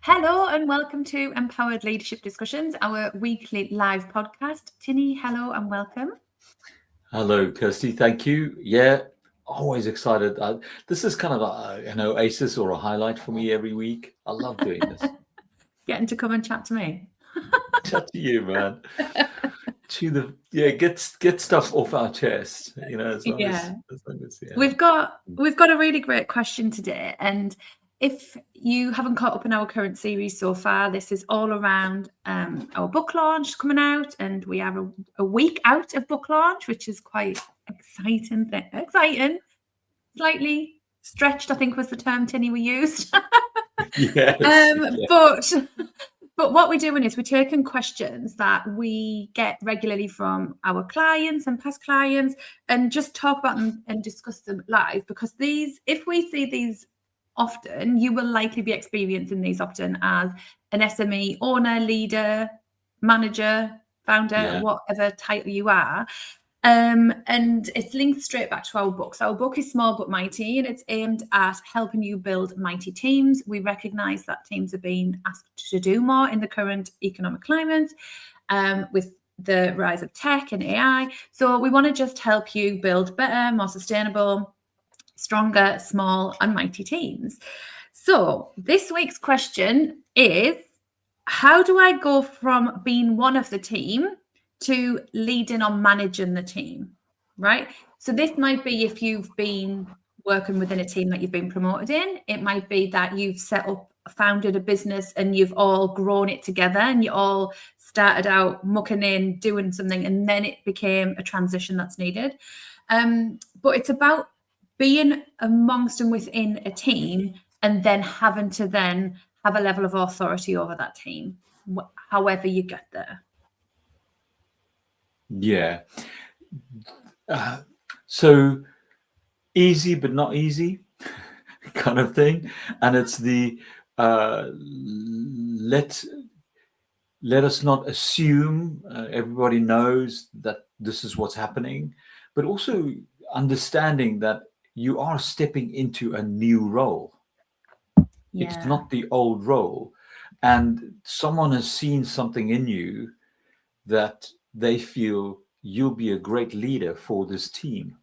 Hello and welcome to Empowered Leadership Discussions, our weekly live podcast. Tinny, hello and welcome. Hello, Kirsty. Thank you. Yeah, always excited. This is kind of an oasis or a highlight for me every week. I love doing this. Getting to come and chat to me. Chat to you, man. Get stuff off our chest. As long as We've got a really great question today, and if you haven't caught up in our current series so far, this is all around our book launch coming out, and we are a week out of book launch, which is quite exciting. Slightly stretched, I think was the term, Tinny, we used. Yes. But what we're doing is we're taking questions that we get regularly from our clients and past clients and just talk about them and discuss them live, because if we see these often, you will likely be experiencing these often as an SME owner, leader, manager, founder, whatever title you are. And it's linked straight back to our book. So our book is Small But Mighty, and it's aimed at helping you build mighty teams. We recognise that teams are being asked to do more in the current economic climate with the rise of tech and AI. So we want to just help you build better, more sustainable, stronger, small and mighty teams. So this week's question is, how do I go from being one of the team to leading or managing the team, right? So this might be if you've been working within a team that you've been promoted in. It might be that you've founded a business and you've all grown it together and you all started out mucking in, doing something, and then it became a transition that's needed. But it's about being amongst and within a team and then having to then have a level of authority over that team, however you get there. Yeah. So easy but not easy kind of thing. And it's the let us not assume everybody knows that this is what's happening, but also understanding that you are stepping into a new role. Yeah. It's not the old role. And someone has seen something in you that they feel you'll be a great leader for this team.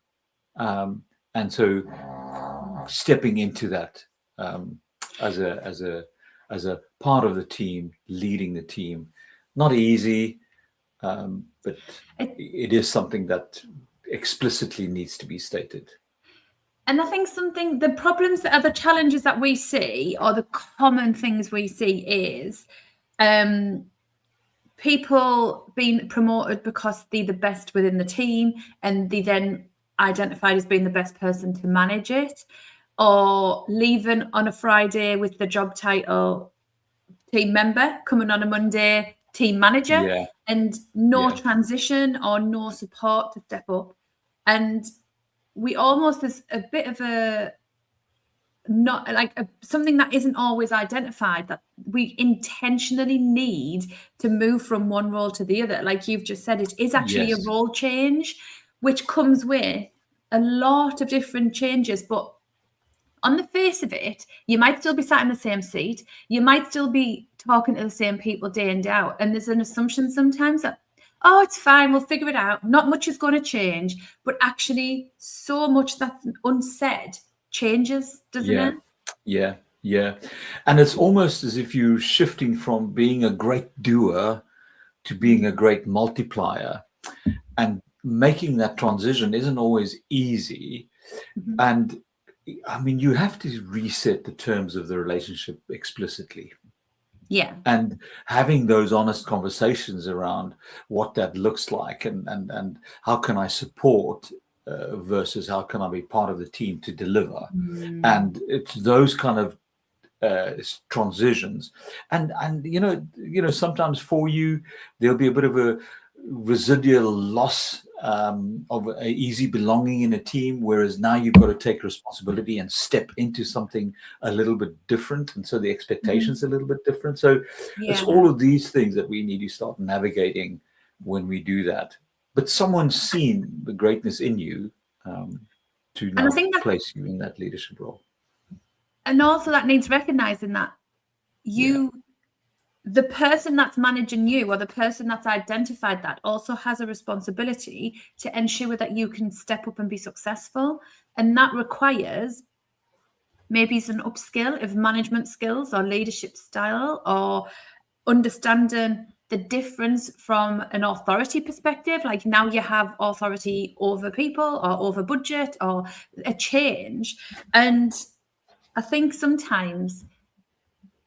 And so stepping into that as a part of the team, leading the team, not easy, but it is something that explicitly needs to be stated. And I think the challenges that we see, or the common things we see, is people being promoted because they're the best within the team and they then identified as being the best person to manage it, or leaving on a Friday with the job title team member, coming on a Monday team manager, and no transition or no support to step up. And we almost, there's a bit of something that isn't always identified, that we intentionally need to move from one role to the other. Like you've just said, it is actually a role change, which comes with a lot of different changes. But on the face of it, you might still be sat in the same seat. You might still be talking to the same people day in, day out. And there's an assumption sometimes that, oh, it's fine, we'll figure it out. Not much is going to change. But actually, so much that's unsaid changes, doesn't it? Yeah. And it's almost as if you're shifting from being a great doer to being a great multiplier. And making that transition isn't always easy. Mm-hmm. And I mean, you have to reset the terms of the relationship explicitly. Yeah. And having those honest conversations around what that looks like and how can I support versus how can I be part of the team to deliver. And it's those kind of transitions. And sometimes for you, there'll be a bit of a residual loss of a easy belonging in a team, whereas now you've got to take responsibility and step into something a little bit different, and so the expectations are a little bit different. So it's all of these things that we need to start navigating when we do that. But someone's seen the greatness in you to now place you in that leadership role. And also that needs recognizing that the person that's managing you, or the person that's identified that, also has a responsibility to ensure that you can step up and be successful. And that requires maybe it's an upskill of management skills or leadership style, or understanding the difference from an authority perspective. Like now you have authority over people or over budget or a change. And I think sometimes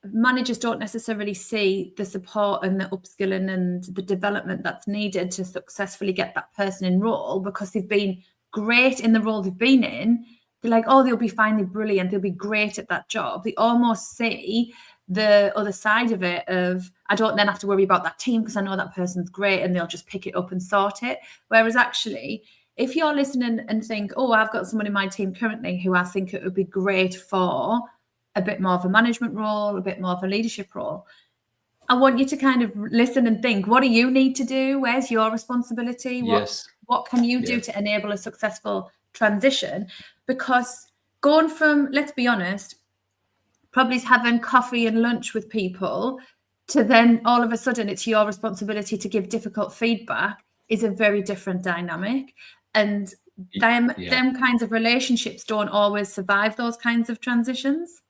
managers don't necessarily see the support and the upskilling and the development that's needed to successfully get that person in role, because they've been great in the role they've been in. They're like, oh, they'll be fine, they're brilliant, they'll be great at that job. They almost see the other side of it of, I don't then have to worry about that team because I know that person's great and they'll just pick it up and sort it. Whereas actually, if you're listening and think, oh, I've got someone in my team currently who I think it would be great for a bit more of a management role, a bit more of a leadership role, I want you to kind of listen and think, what do you need to do? Where's your responsibility? Yes. What can you do to enable a successful transition? Because going from, let's be honest, probably having coffee and lunch with people to then all of a sudden it's your responsibility to give difficult feedback is a very different dynamic. And them kinds of relationships don't always survive those kinds of transitions.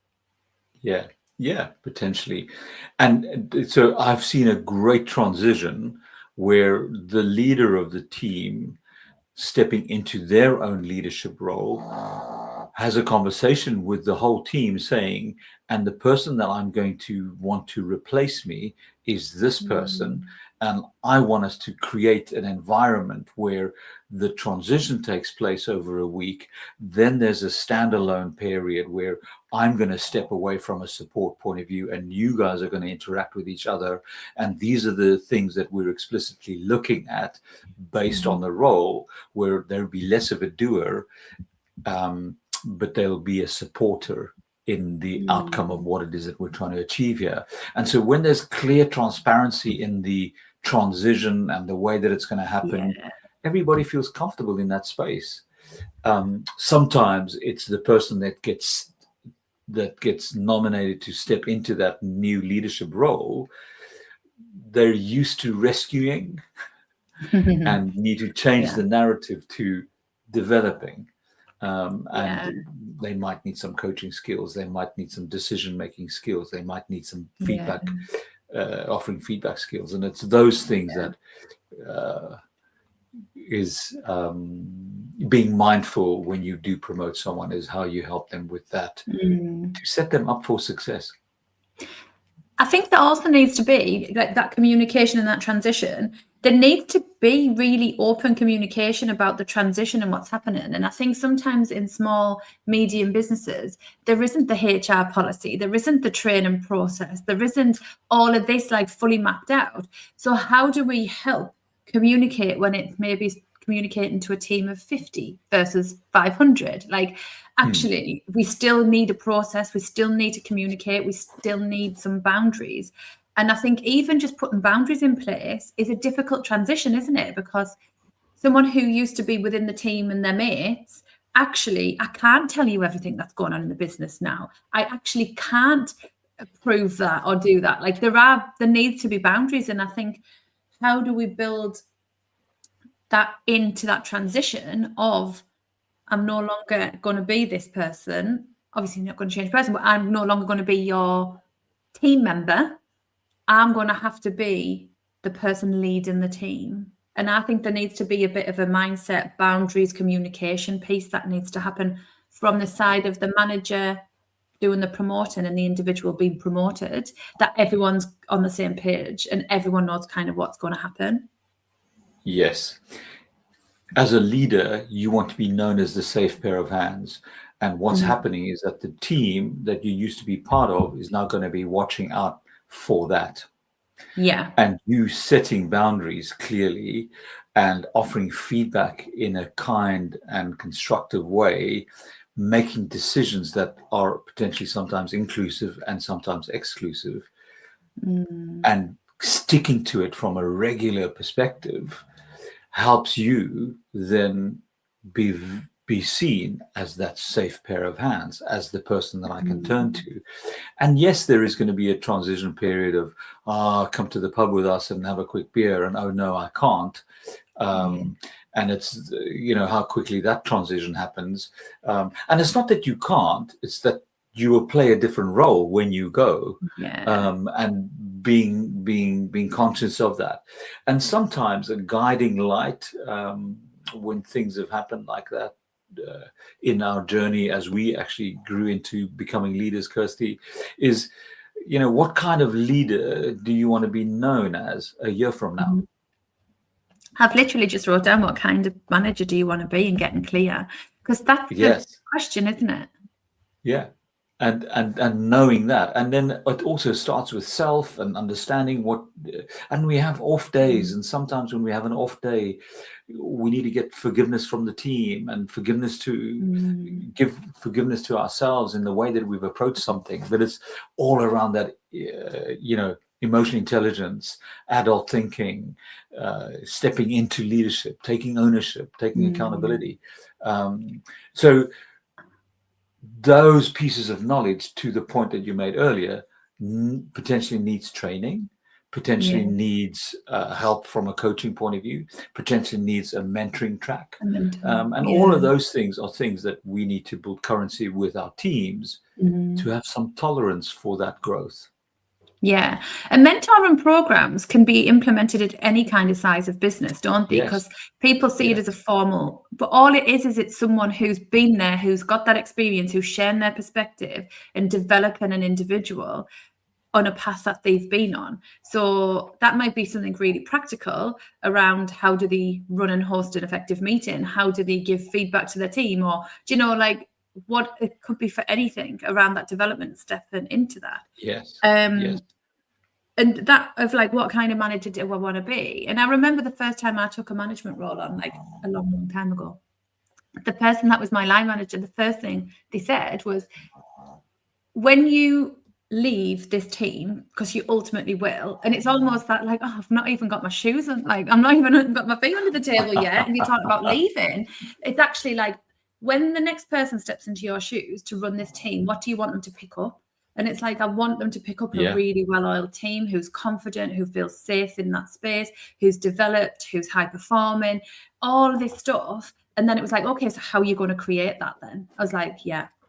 Yeah, potentially. And so I've seen a great transition where the leader of the team stepping into their own leadership role has a conversation with the whole team saying, and the person that I'm going to want to replace me is this person. And I want us to create an environment where the transition takes place over a week. Then there's a standalone period where I'm going to step away from a support point of view and you guys are going to interact with each other. And these are the things that we're explicitly looking at based on the role, where there'll be less of a doer, but there'll be a supporter in the outcome of what it is that we're trying to achieve here. And so when there's clear transparency in the transition and the way that it's going to happen, everybody feels comfortable in that space. Sometimes it's the person that gets nominated to step into that new leadership role. They're used to rescuing and need to change the narrative to developing. And they might need some coaching skills. They might need some decision-making skills. They might need some feedback, offering feedback skills. And it's those things that is being mindful when you do promote someone, is how you help them with that to set them up for success. I think there also needs to be like that communication and that transition. There needs to be really open communication about the transition and what's happening. And I think sometimes in small, medium businesses, there isn't the HR policy, there isn't the training process, there isn't all of this like fully mapped out. So how do we help communicate when it's maybe communicating to a team of 50 versus 500? Like, actually, we still need a process, we still need to communicate, we still need some boundaries. And I think even just putting boundaries in place is a difficult transition, isn't it? Because someone who used to be within the team and their mates, actually, I can't tell you everything that's going on in the business now. I actually can't approve that or do that. Like there needs to be boundaries. And I think, how do we build that into that transition of, I'm no longer going to be this person, obviously not going to change person, but I'm no longer going to be your team member. I'm going to have to be the person leading the team. And I think there needs to be a bit of a mindset, boundaries, communication piece that needs to happen from the side of the manager doing the promoting and the individual being promoted, that everyone's on the same page and everyone knows kind of what's going to happen. Yes. As a leader, you want to be known as the safe pair of hands. And what's happening is that the team that you used to be part of is now going to be watching out for that. Yeah. And you setting boundaries clearly and offering feedback in a kind and constructive way, making decisions that are potentially sometimes inclusive and sometimes exclusive, and sticking to it from a regular perspective helps you then be be seen as that safe pair of hands, as the person that I can turn to. And yes, there is going to be a transition period of, come to the pub with us and have a quick beer, and oh no, I can't. And it's, how quickly that transition happens. And it's not that you can't, it's that you will play a different role when you go. And being conscious of that. And sometimes a guiding light, when things have happened like that, in our journey as we actually grew into becoming leaders, Kirsty, is, what kind of leader do you want to be known as a year from now? I've literally just wrote down, what kind of manager do you want to be, and getting clear, because that's the question, isn't it? Yeah. And knowing that, and then it also starts with self and understanding and we have off days, and sometimes when we have an off day, we need to get forgiveness from the team, and forgiveness to give forgiveness to ourselves in the way that we've approached something. But it's all around that, emotional intelligence, adult thinking, stepping into leadership, taking ownership, taking accountability. So those pieces of knowledge, to the point that you made earlier, potentially needs training, potentially needs help from a coaching point of view, potentially needs a mentoring track. And all of those things are things that we need to build currency with our teams to have some tolerance for that growth. Yeah. And mentoring programs can be implemented at any kind of size of business, don't they? Because people see it as a formal, but all it is it's someone who's been there, who's got that experience, who's sharing their perspective and developing an individual on a path that they've been on. So that might be something really practical around how do they run and host an effective meeting? How do they give feedback to their team? Or, what it could be for anything around that development, stepping into that. Yes. And that of what kind of manager do I want to be? And I remember the first time I took a management role on, a long time ago. The person that was my line manager, the first thing they said was, when you leave this team, because you ultimately will, and it's almost that I've not even got my shoes on, I'm not even got my feet under the table yet, and you're talking about leaving. It's actually when the next person steps into your shoes to run this team, what do you want them to pick up? And it's I want them to pick up a really well-oiled team who's confident, who feels safe in that space, who's developed, who's high performing, all of this stuff. And then it was okay, so how are you going to create that then? I was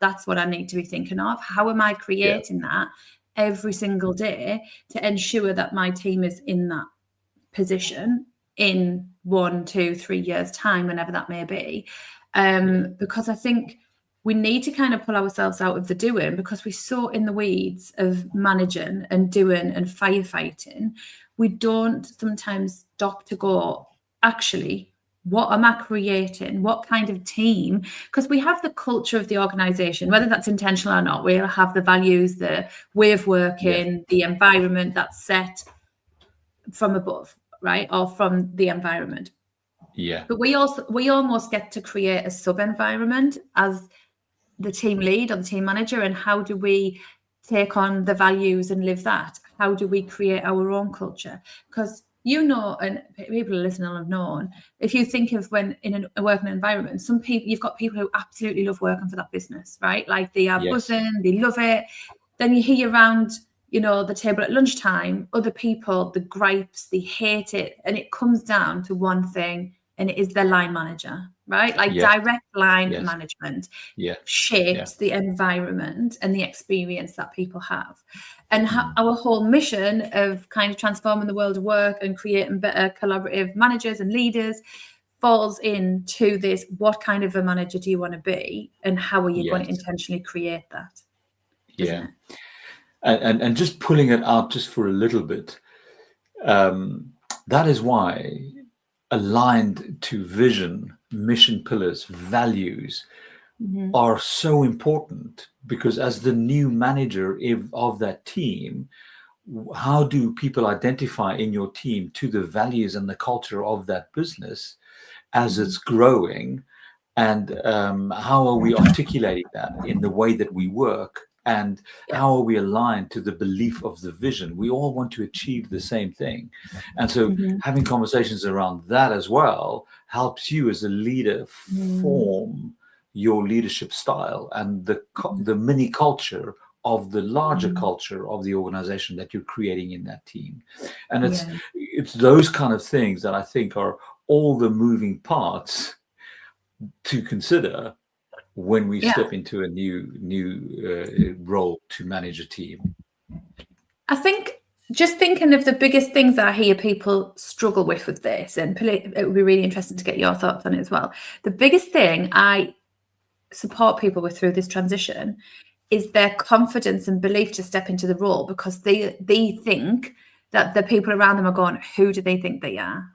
that's what I need to be thinking of. How am I creating that every single day to ensure that my team is in that position in 1, 2, 3 years' time, whenever that may be? Because I think we need to kind of pull ourselves out of the doing, because we're so in the weeds of managing and doing and firefighting. We don't sometimes stop to go, actually, what am I creating? What kind of team? Because we have the culture of the organization, whether that's intentional or not. We'll have the values, the way of working, the environment that's set from above, right? Or from the environment. Yeah. But we almost get to create a sub-environment as the team lead or the team manager. And how do we take on the values and live that? How do we create our own culture? Because and people listening will have known, if you think of when in a working environment, some people, you've got people who absolutely love working for that business, right? They are buzzing, they love it. Then you hear around, the table at lunchtime, other people, the gripes, they hate it. And it comes down to one thing, and it is their line manager, right? Direct line management shapes the environment and the experience that people have. And our whole mission of kind of transforming the world of work and creating better collaborative managers and leaders falls into this: what kind of a manager do you want to be, and how are you going to intentionally create that? Yeah. And just pulling it out just for a little bit, that is why aligned to vision, mission pillars, values are so important, because as the new manager of that team, how do people identify in your team to the values and the culture of that business as it's growing? And how are we articulating that in the way that we work? And how are we aligned to the belief of the vision? We all want to achieve the same thing. And so having conversations around that as well helps you as a leader form your leadership style and the mini culture of the larger culture of the organization that you're creating in that team. And it's those kind of things that I think are all the moving parts to consider when we step into a new role to manage a team. I think just thinking of the biggest things that I hear people struggle with this, and it would be really interesting to get your thoughts on it as well. The biggest thing I support people with through this transition is their confidence and belief to step into the role, because they think that the people around them are going, who do they think they are?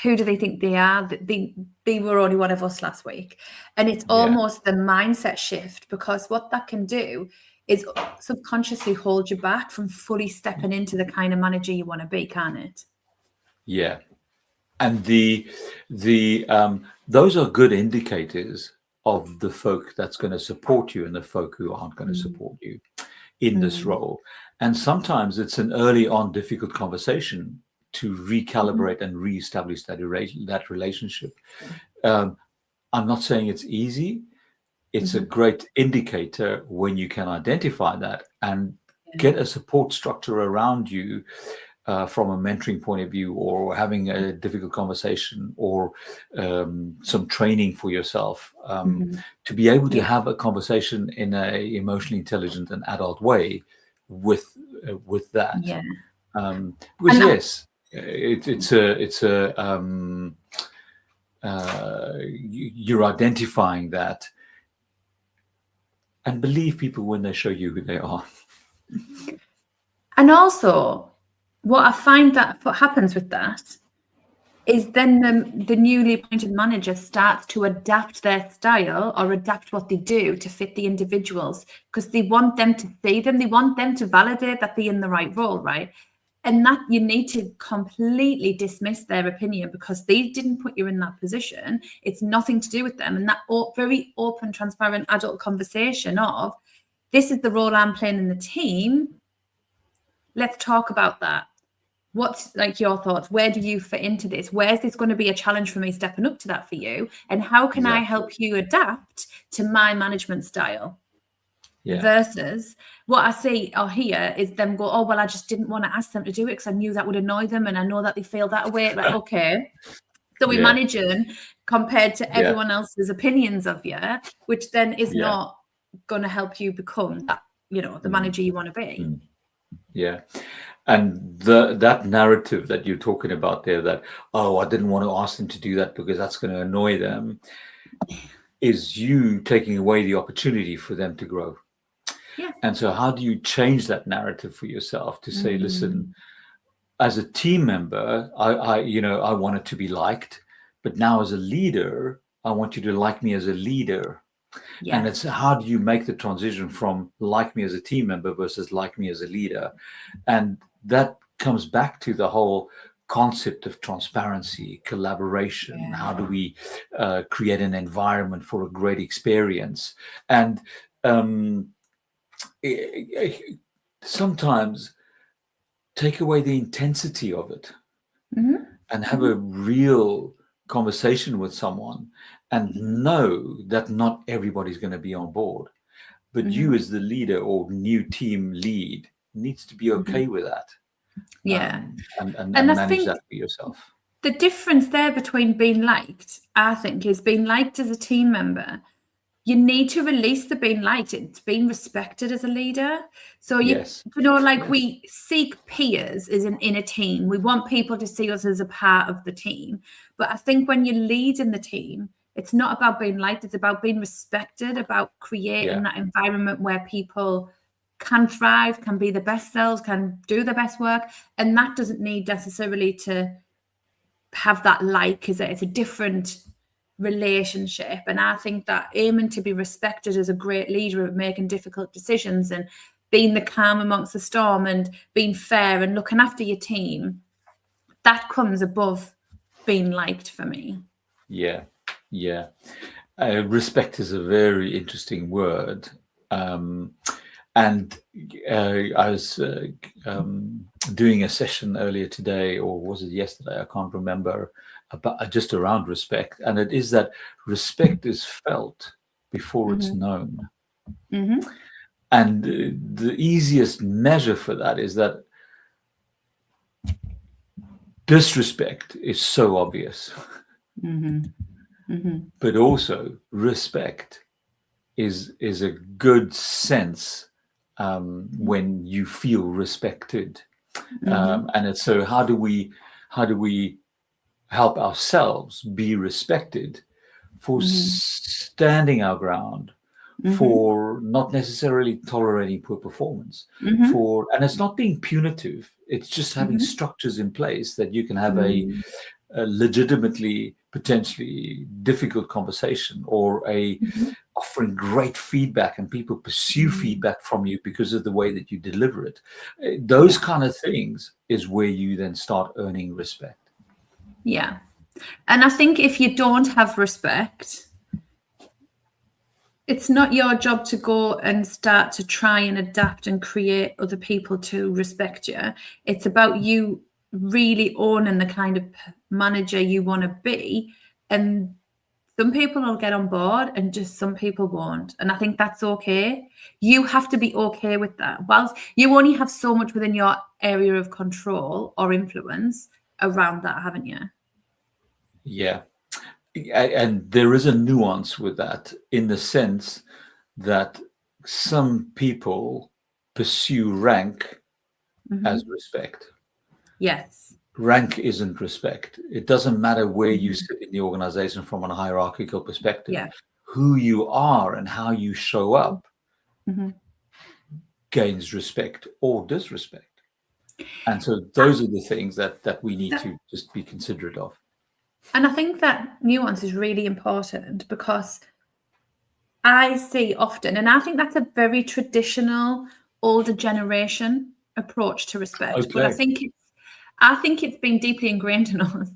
Who do they think they are? They were only one of us last week. And it's almost the mindset shift, because what that can do is subconsciously hold you back from fully stepping into the kind of manager you want to be, can't it? Yeah. And those are good indicators of the folk that's going to support you and the folk who aren't going to support you in this role. And sometimes it's an early on difficult conversation to recalibrate and reestablish that relationship. I'm not saying it's easy. It's a great indicator when you can identify that and get a support structure around you from a mentoring point of view, or having a difficult conversation, or some training for yourself to be able to have a conversation in an emotionally intelligent and adult way with that. Because you're identifying that, and believe people when they show you who they are. And also, what I find that what happens with that is then the newly appointed manager starts to adapt their style or adapt what they do to fit the individuals, because they want them to see them. They want them to validate that they're in the right role, right? And that you need to completely dismiss their opinion, because they didn't put you in that position. It's nothing to do with them. And that very open, transparent adult conversation of, this is the role I'm playing in the team. Let's talk about that. What's like your thoughts? Where do you fit into this? Where's this going to be a challenge for me stepping up to that for you? And how can I help you adapt to my management style? Versus what I see or hear is them go, oh, well, I just didn't want to ask them to do it because I knew that would annoy them, and I know that they feel that way. Like, okay. So we manage them compared to everyone else's opinions of you, which then is not going to help you become that, the manager you want to be. Yeah. And that narrative that you're talking about there, that, oh, I didn't want to ask them to do that because that's going to annoy them, is you taking away the opportunity for them to grow. Yeah. And so how do you change that narrative for yourself to say, listen, as a team member, I wanted to be liked, but now as a leader, I want you to like me as a leader. Yeah. And it's how do you make the transition from like me as a team member versus like me as a leader? And that comes back to the whole concept of transparency, collaboration. How do we create an environment for a great experience? And sometimes take away the intensity of it and have a real conversation with someone, and know that not everybody's going to be on board, but you as the leader or new team lead needs to be okay with that. And manage that for yourself. The difference there between being liked, I think, is being liked as a team member. You need to release the being liked. It's being respected as a leader. So we seek peers in a team. We want people to see us as a part of the team. But I think when you lead in the team, it's not about being liked. It's about being respected, about creating that environment where people can thrive, can be the best selves, can do the best work. And that doesn't need necessarily to have that because it's a different relationship. And I think that aiming to be respected as a great leader of making difficult decisions and being the calm amongst the storm and being fair and looking after your team, that comes above being liked for me. Respect is a very interesting word. And I was doing a session earlier today, or was it yesterday? I can't remember, about just around respect. And it is that respect is felt before it's Mhm. known. Mhm. And the easiest measure for that is that disrespect is so obvious, Mhm. Mhm. but also respect is a good sense when you feel respected. Mhm. And it's so how do we help ourselves be respected for Mhm. standing our ground, Mhm. for not necessarily tolerating poor performance, Mhm. and it's not being punitive. It's just having Mhm. structures in place that you can have Mhm. a legitimately potentially difficult conversation, or a Mhm. offering great feedback and people pursue Mhm. feedback from you because of the way that you deliver it. Those Yeah. kind of things is where you then start earning respect. Yeah. And I think if you don't have respect, it's not your job to go and start to try and adapt and create other people to respect you. It's about you really owning the kind of manager you want to be. And some people will get on board and just some people won't. And I think that's okay. You have to be okay with that. Whilst you only have so much within your area of control or influence around that, haven't you? Yeah. And there is a nuance with that, in the sense that some people pursue rank as Mhm. respect. Yes. Rank isn't respect. It doesn't matter where you Mhm. sit in the organization from a hierarchical perspective. Yeah. Who you are and how you show up Mhm. gains respect or disrespect. And so those are the things that we need to just be considerate of. And I think that nuance is really important because I see often, and I think that's a very traditional, older generation approach to respect. But Okay. I think it's been deeply ingrained in us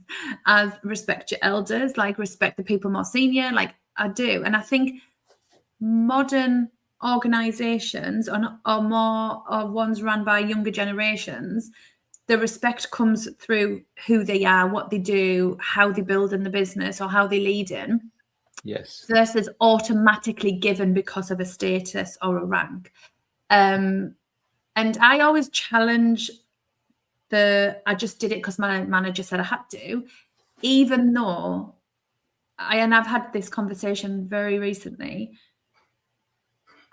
as respect your elders, like respect the people more senior, like I do. And I think modern organizations are more are ones run by younger generations. The respect comes through who they are, what they do, how they build in the business or how they lead in, Yes. versus automatically given because of a status or a rank. And I always challenge I just did it because my manager said I had to, even though and I've had this conversation very recently.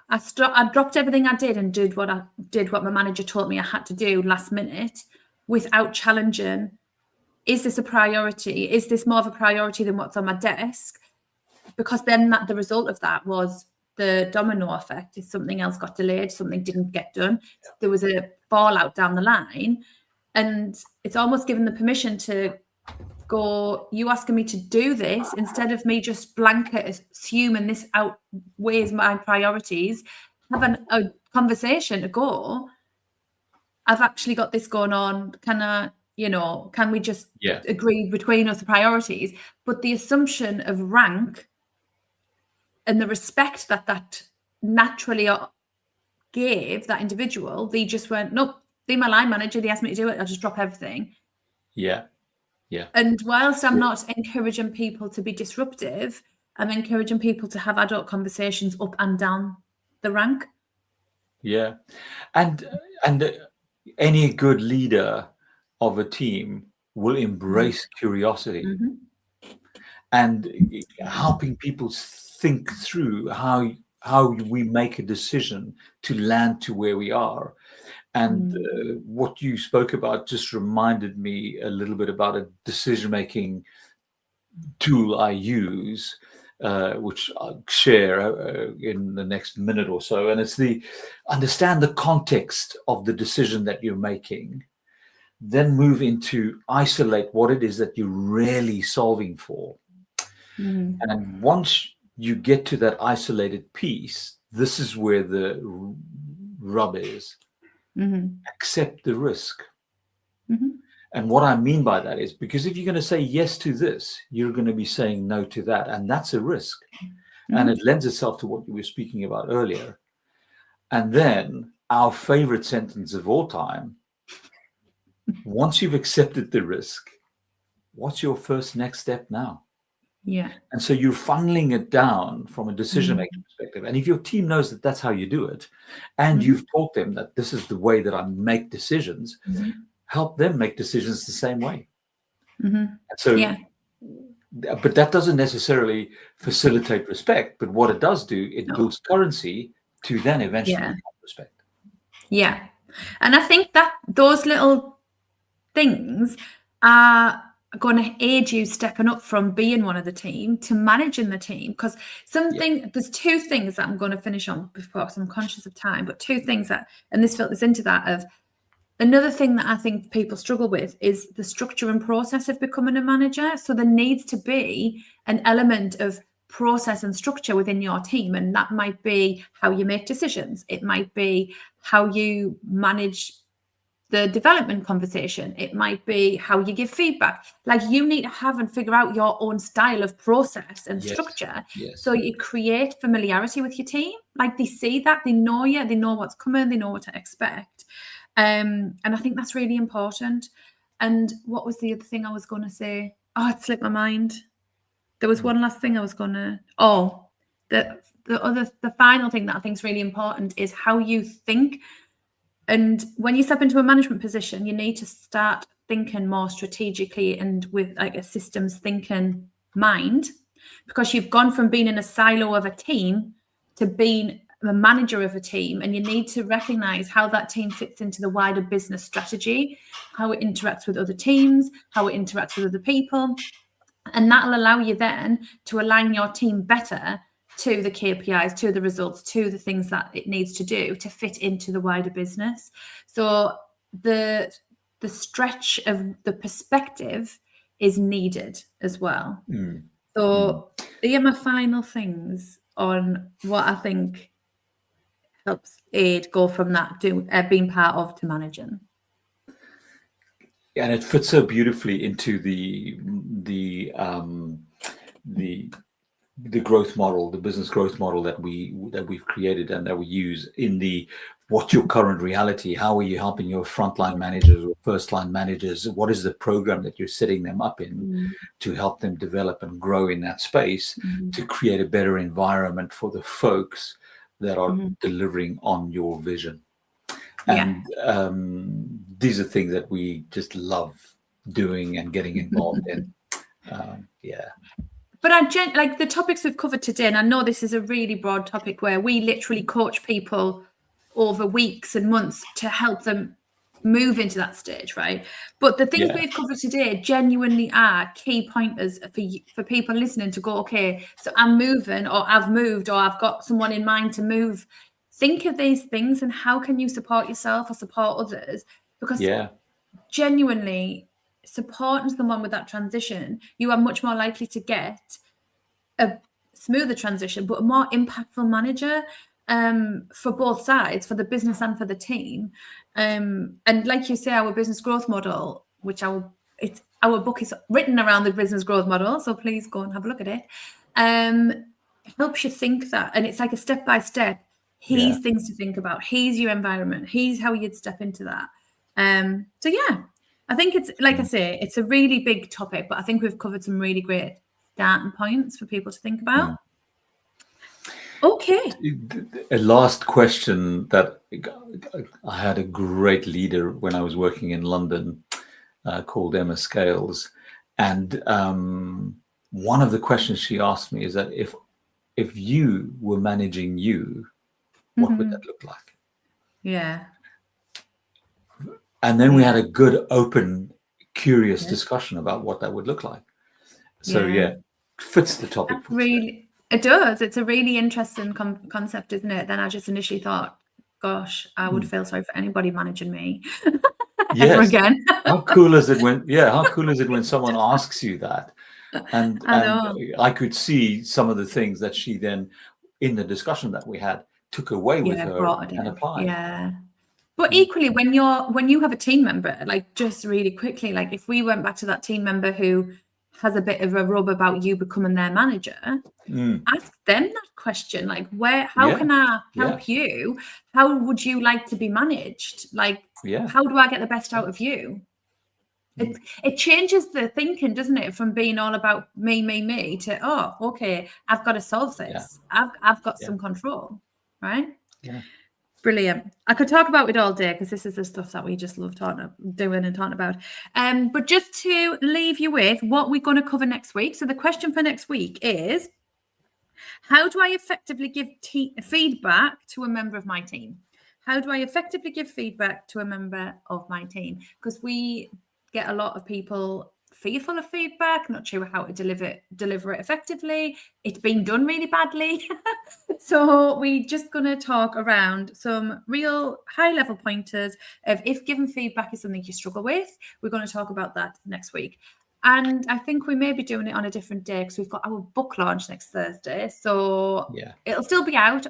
I dropped everything I did and did what my manager told me I had to do last minute without challenging. Is this a priority? Is this more of a priority than what's on my desk? Because then the result of that was the domino effect. If something else got delayed, something didn't get done, there was a fallout down the line. And it's almost given the permission to go, you asking me to do this instead of me just blanket assuming this outweighs my priorities, having a conversation to go, I've actually got this going on. Can we just Yeah. agree between us the priorities? But the assumption of rank and the respect that naturally gave that individual, they just went, nope, they're my line manager, they asked me to do it, I'll just drop everything. Yeah. Yeah. And whilst I'm not encouraging people to be disruptive, I'm encouraging people to have adult conversations up and down the rank. Yeah. And any good leader of a team will embrace curiosity Mhm. and helping people think through how we make a decision to land to where we are. And what you spoke about just reminded me a little bit about a decision making tool I use, which I'll share in the next minute or so. And it's the understand the context of the decision that you're making, then move into isolate what it is that you're really solving for. Mhm. And once you get to that isolated piece, this is where the rub is. Mhm. Accept the risk. Mhm. And what I mean by that is, because if you're going to say yes to this, you're going to be saying no to that. And that's a risk. And it Mhm. lends itself to what you were speaking about earlier. And then our favorite sentence of all time, once you've accepted the risk, what's your first next step now? Yeah. And so you're funneling it down from a decision-making perspective. And if your team knows that that's how you do it, and you've taught them that this is the way that I make decisions, help them make decisions the same way. And so, Yeah. but that doesn't necessarily facilitate respect. But what it does do, it builds currency to then eventually become respect. Yeah. And I think that those little things are going to aid you stepping up from being one of the team to managing the team. Because there's two things that I'm going to finish on before, because I'm conscious of time, but two things that, and this filters into that, of another thing that I think people struggle with is the structure and process of becoming a manager. So there needs to be an element of process and structure within your team, and that might be how you make decisions. It might be how you manage the development conversation. It might be how you give feedback. Like, you need to have and figure out your own style of process and structure. So you create familiarity with your team. Like, they see that, they know you, they know what's coming, they know what to expect. And I think that's really important. And what was the other thing I was going to say? Oh, it slipped my mind. There was one last thing I was going to, the final thing that I think is really important is how you think. And when you step into a management position, you need to start thinking more strategically and with like a systems thinking mind, because you've gone from being in a silo of a team to being a manager of a team, and you need to recognize how that team fits into the wider business strategy, how it interacts with other teams, how it interacts with other people. And that'll allow you then to align your team better to the KPIs, to the results, to the things that it needs to do to fit into the wider business. So the stretch of the perspective is needed as well. So these are my final things on what I think helps aid go from that to being part of to managing. And it fits so beautifully into the growth model, the business growth model that we've created and that we use in the what's your current reality? How are you helping your frontline managers or first line managers? What is the program that you're setting them up in to help them develop and grow in that space to create a better environment for the folks that are delivering on your vision? And these are things that we just love doing and getting involved in. But like the topics we've covered today, and I know this is a really broad topic where we literally coach people over weeks and months to help them move into that stage, right? But the things we've covered today genuinely are key pointers for people listening to go, okay, so I'm moving, or I've moved, or I've got someone in mind to move. Think of these things and how can you support yourself or support others? Because genuinely supporting someone with that transition, you are much more likely to get a smoother transition, but a more impactful manager for both sides, for the business and for the team. And like you say, our business growth model, which our book is written around the business growth model, so please go and have a look at it. It helps you think that, and it's like a step-by-step. Here's things to think about. Here's your environment. Here's how you'd step into that. So yeah, I think it's, like I say, it's a really big topic, but I think we've covered some really great starting points for people to think about. Okay. A last question that I had a great leader when I was working in London called Emma Scales. And one of the questions she asked me is that if you were managing you, what would that look like? Yeah. And then we had a good, open, curious discussion about what that would look like. So fits the topic. Really, it does. It's a really interesting concept, isn't it? Then I just initially thought, gosh, I would feel sorry for anybody managing me ever again. How cool is it when? Yeah, how cool is it when someone asks you that? And I could see some of the things that she then, in the discussion that we had, took away with her and applied. Yeah. But equally, when you have a team member, like, just really quickly, like if we went back to that team member who has a bit of a rub about you becoming their manager, ask them that question, like, how can I help you? How would you like to be managed? Like, how do I get the best out of you? It changes the thinking, doesn't it, from being all about me to, oh, okay, I've got to solve this. I've got some control, right? Yeah. Brilliant. I could talk about it all day because this is the stuff that we just love doing and talking about. But just to leave you with what we're going to cover next week. So the question for next week is, how do I effectively give feedback to a member of my team? How do I effectively give feedback to a member of my team? Because we get a lot of people fearful of feedback, not sure how to deliver it effectively. It's been done really badly. So we're just going to talk around some real high-level pointers of if given feedback is something you struggle with. We're going to talk about that next week. And I think we may be doing it on a different day because we've got our book launch next Thursday. So it'll still be out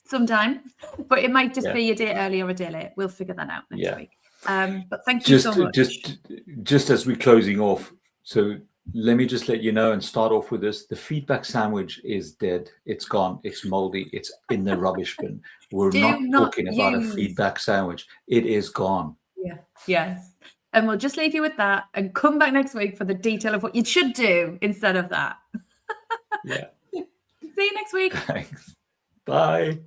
sometime, but it might just be a day early or a day late. We'll figure that out next week. But thank you so much. Just as we're closing off, so let me just let you know and start off with this. The feedback sandwich is dead. It's gone. It's moldy. It's in the rubbish bin. We're not talking about a feedback sandwich. It is gone. Yeah. Yes. And we'll just leave you with that and come back next week for the detail of what you should do instead of that. Yeah. See you next week. Thanks. Bye.